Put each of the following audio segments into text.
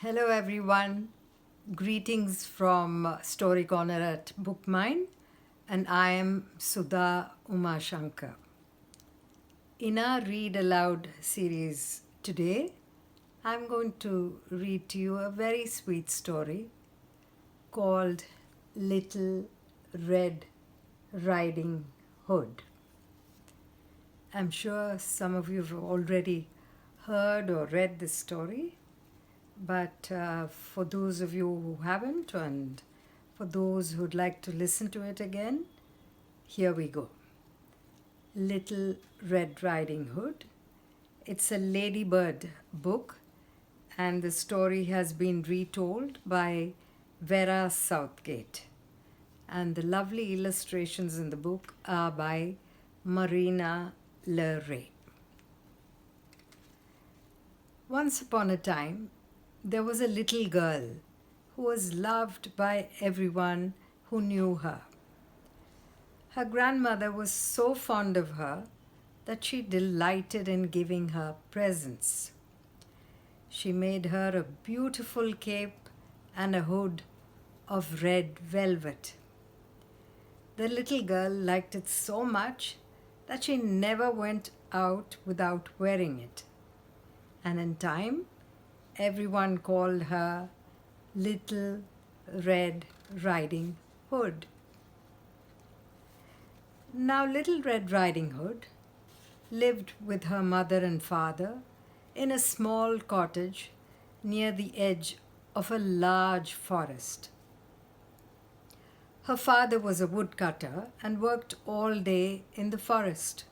Hello everyone. Greetings from Storycorner at Bookmine, and I am Sudha Umashanker. In our Read Aloud series today, I'm going to read to you a very sweet story called Little Red Riding Hood. I'm sure some of you have already heard or read this story, but for those of you who haven't, and for those who'd like to listen to it again, here we go. Little Red Riding Hood. It's a Ladybird book, and the story has been retold by Vera Southgate. And the lovely illustrations in the book are by Marina Le Ray. Once upon a time, there was a little girl who was loved by everyone who knew her. Her grandmother was so fond of her that she delighted in giving her presents. She made her a beautiful cape and a hood of red velvet. The little girl liked it so much that she never went out without wearing it. And in time, everyone called her Little Red Riding Hood. Now, Little Red Riding Hood lived with her mother and father in a small cottage near the edge of a large forest. Her father was a woodcutter and worked all day in the forest.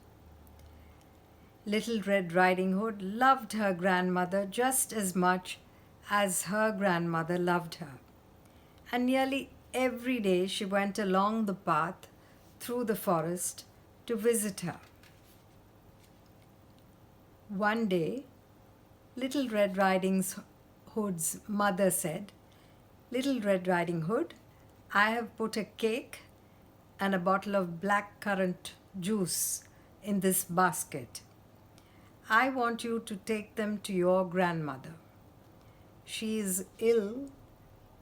Little Red Riding Hood loved her grandmother just as much as her grandmother loved her, and nearly every day she went along the path through the forest to visit her. One day, Little Red Riding Hood's mother said, "Little Red Riding Hood, I have put a cake and a bottle of black currant juice in this basket. I want you to take them to your grandmother. She is ill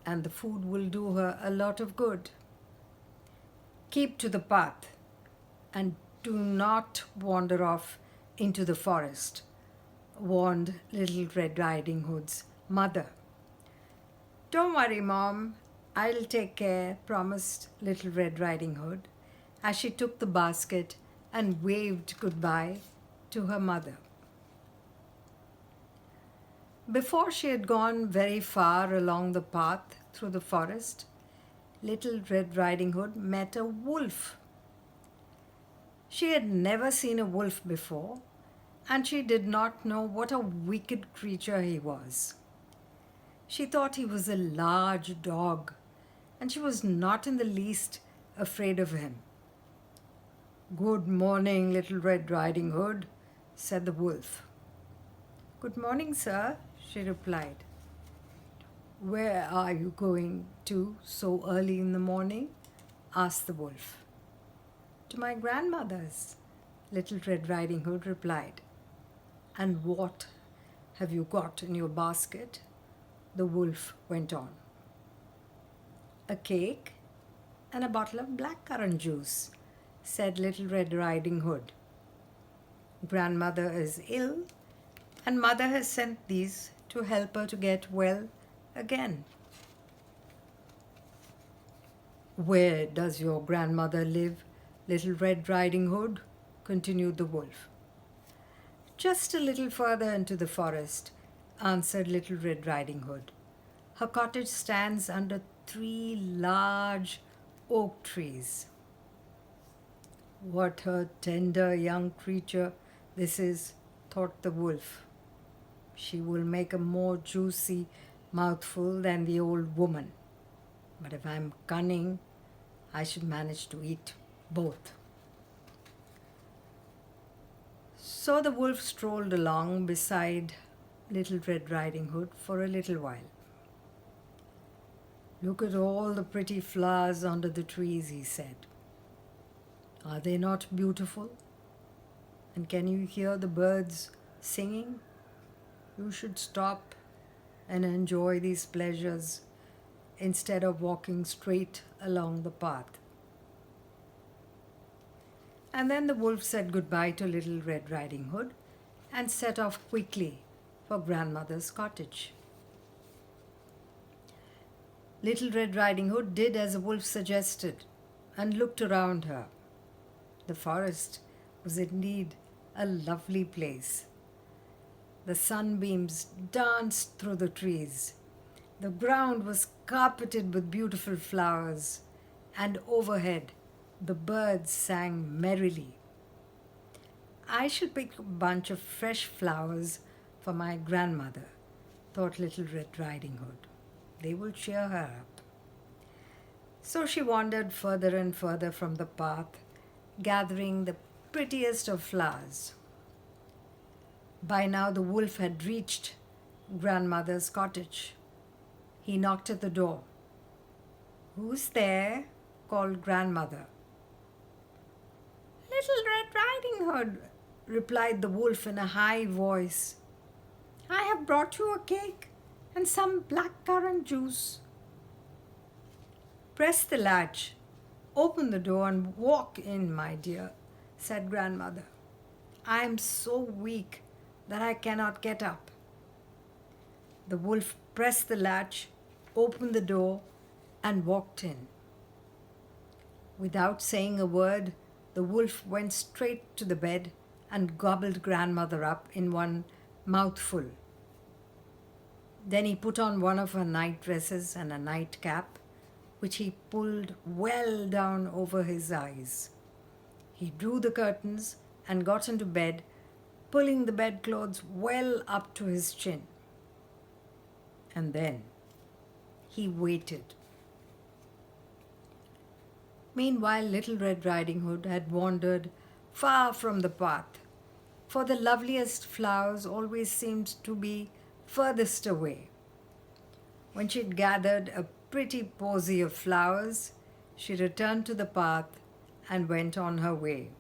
and the food will do her a lot of good. Keep to the path and do not wander off into the forest," warned Little Red Riding Hood's mother. "Don't worry, Mom. I'll take care," promised Little Red Riding Hood as she took the basket and waved goodbye to her mother. Before she had gone very far along the path through the forest, Little Red Riding Hood met a wolf. She had never seen a wolf before, and she did not know what a wicked creature he was. She thought he was a large dog, and she was not in the least afraid of him. "Good morning, Little Red Riding Hood," said the wolf. "Good morning, sir," she replied. "Where are you going to so early in the morning?" asked the wolf. "To my grandmother's," Little Red Riding Hood replied. "And what have you got in your basket?" the wolf went on. "A cake and a bottle of blackcurrant juice," said Little Red Riding Hood. "Grandmother is ill, and Mother has sent these to help her to get well again." "Where does your grandmother live, Little Red Riding Hood?" continued the wolf. "Just a little further into the forest," answered Little Red Riding Hood. "Her cottage stands under 3 large oak trees." "What a tender young creature this is," thought the wolf. "She will make a more juicy mouthful than the old woman. But if I'm cunning, I should manage to eat both." So the wolf strolled along beside Little Red Riding Hood for a little while. "Look at all the pretty flowers under the trees," he said. "Are they not beautiful? And can you hear the birds singing? You should stop and enjoy these pleasures instead of walking straight along the path. And then the wolf said goodbye to Little Red Riding Hood and set off quickly for grandmother's cottage. Little Red Riding Hood did as the wolf suggested and looked around her. The forest was indeed a lovely place. The sunbeams danced through the trees. The ground was carpeted with beautiful flowers, and overhead the birds sang merrily. I shall pick a bunch of fresh flowers for my grandmother, thought Little Red Riding Hood. They will cheer her up. So she wandered further and further from the path, gathering the prettiest of flowers. By now the wolf had reached grandmother's cottage. He knocked at the door. "Who's there?" called grandmother. "Little Red Riding Hood," replied the wolf in a high voice. "I have brought you a cake and some blackcurrant juice." "Press the latch, open the door and walk in, my dear," said grandmother. "I am so weak that I cannot get up." The wolf pressed the latch, opened the door, and walked in. Without saying a word, the wolf went straight to the bed and gobbled grandmother up in one mouthful. Then he put on one of her night dresses and a nightcap, which he pulled well down over his eyes. He drew the curtains and got into bed, pulling the bedclothes well up to his chin. And then he waited. Meanwhile, Little Red Riding Hood had wandered far from the path, for the loveliest flowers always seemed to be furthest away. When she had gathered a pretty posy of flowers, she returned to the path and went on her way.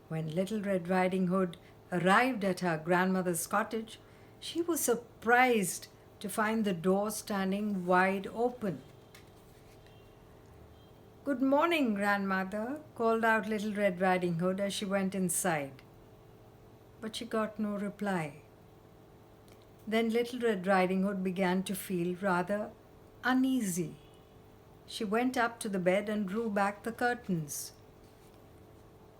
When Little Red Riding Hood arrived at her grandmother's cottage, she was surprised to find the door standing wide open. "Good morning, grandmother," called out Little Red Riding Hood as she went inside. But she got no reply. Then Little Red Riding Hood began to feel rather uneasy. She went up to the bed and drew back the curtains.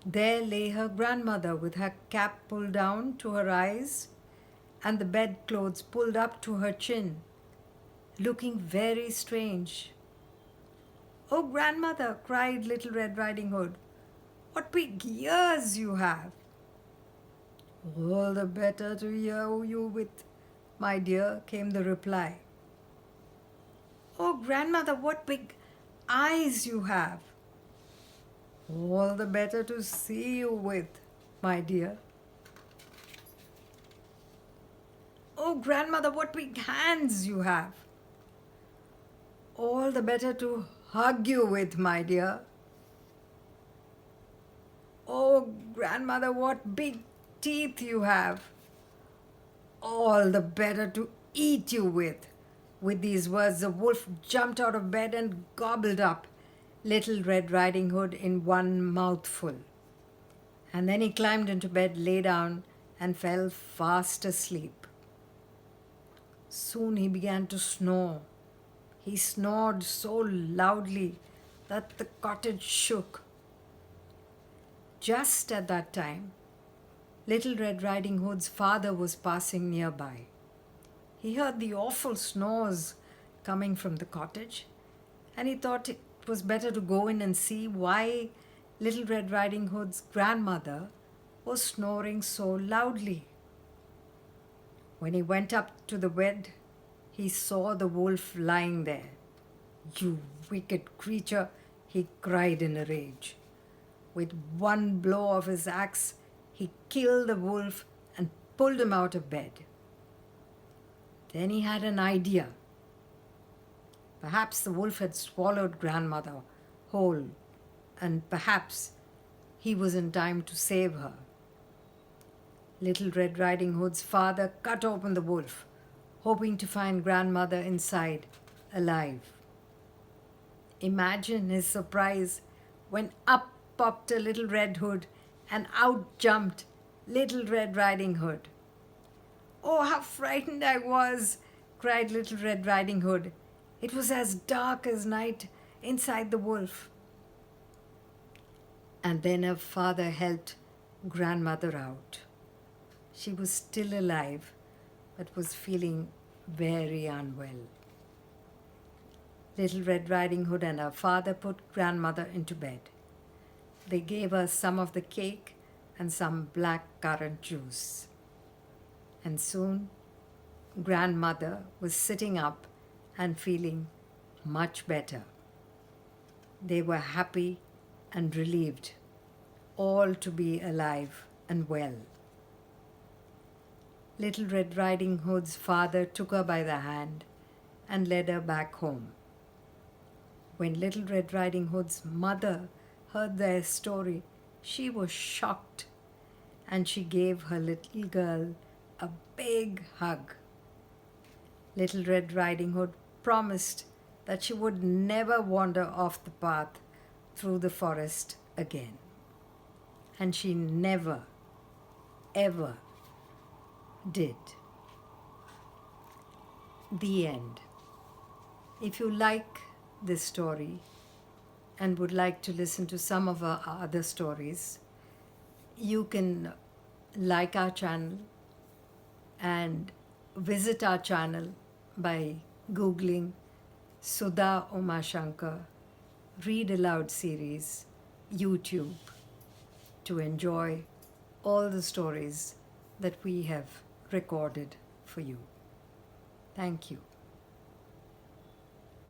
There lay her grandmother with her cap pulled down to her eyes and the bedclothes pulled up to her chin, looking very strange. "Oh, grandmother," cried Little Red Riding Hood, "what big ears you have!" "All the better to hear you with, my dear," came the reply. "Oh, grandmother, what big eyes you have!" "All the better to see you with, my dear." "Oh, grandmother, what big hands you have!" "All the better to hug you with, my dear." "Oh, grandmother, what big teeth you have!" "All the better to eat you with." With these words, the wolf jumped out of bed and gobbled up Little Red Riding Hood in one mouthful. And then he climbed into bed, lay down, and fell fast asleep. Soon he began to snore. He snored so loudly that the cottage shook. Just at that time, Little Red Riding Hood's father was passing nearby. He heard the awful snores coming from the cottage, and he thought it was better to go in and see why Little Red Riding Hood's grandmother was snoring so loudly. When he went up to the bed, he saw the wolf lying there. "You wicked creature," he cried in a rage. With one blow of his axe, he killed the wolf and pulled him out of bed. Then he had an idea. Perhaps the wolf had swallowed grandmother whole, and perhaps he was in time to save her. Little Red Riding Hood's father cut open the wolf, hoping to find grandmother inside, alive. Imagine his surprise when up popped a little Red Hood and out jumped Little Red Riding Hood. "Oh, how frightened I was!" cried Little Red Riding Hood. It was as dark as night inside the wolf. And then her father helped grandmother out. She was still alive, but was feeling very unwell. Little Red Riding Hood and her father put grandmother into bed. They gave her some of the cake and some black currant juice. And soon, grandmother was sitting up and feeling much better. They were happy and relieved, all to be alive and well. Little Red Riding Hood's father took her by the hand and led her back home. When Little Red Riding Hood's mother heard their story, she was shocked, and she gave her little girl a big hug. Little Red Riding Hood promised that she would never wander off the path through the forest again. And she never, ever did. The end. If you like this story and would like to listen to some of our other stories, you can like our channel and visit our channel by Googling Sudha Umashanker Read Aloud series YouTube to enjoy all the stories that we have recorded for you. Thank you.